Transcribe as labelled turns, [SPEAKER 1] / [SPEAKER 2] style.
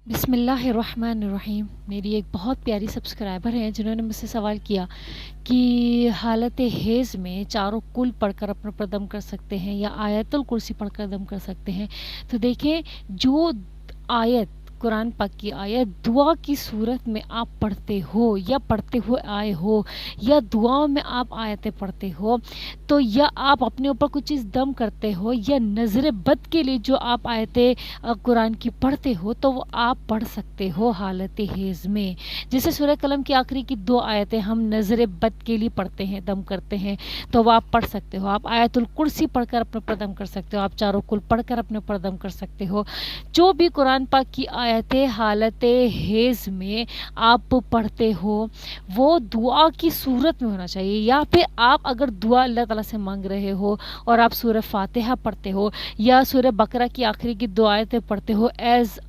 [SPEAKER 1] بسم اللہ الرحمن الرحیم۔ میری ایک بہت پیاری سبسکرائبر ہیں جنہوں نے مجھ سے سوال کیا کہ حالت حیض میں چاروں کل پڑھ کر اپنا پر دم کر سکتے ہیں یا آیت الکرسی پڑھ کر دم کر سکتے ہیں۔ تو دیکھیں، جو آیت قرآن پاک کی آیت دعا کی صورت میں آپ پڑھتے ہو یا پڑھتے ہوئے آئے ہو یا دعاؤں میں آپ آیتیں پڑھتے ہو، تو یا آپ اپنے اوپر کچھ چیز دم کرتے ہو یا نظر بد کے لیے جو آپ آیتیں قرآن کی پڑھتے ہو تو وہ آپ پڑھ سکتے ہو حالت حیض میں۔ جیسے سورہ قلم کی آخری کی 2 آیتیں ہم نظر بد کے لیے پڑھتے ہیں، دم کرتے ہیں، تو وہ آپ پڑھ سکتے ہو۔ آپ آیت الکرسی پڑھ کر اپنے پر دم کر سکتے ہو، آپ چاروں کل پڑھ کر اپنے پر دم کر سکتے ہو۔ جو بھی قرآن پاک کی آیتیں حالت حیض میں آپ پڑھتے ہو وہ دعا کی صورت میں ہونا چاہیے، یا پھر آپ اگر دعا اللہ تعالیٰ سے مانگ رہے ہو اور آپ سورہ فاتحہ پڑھتے ہو یا سورہ بقرہ کی آخری کی 2 آیتیں پڑھتے ہو ایز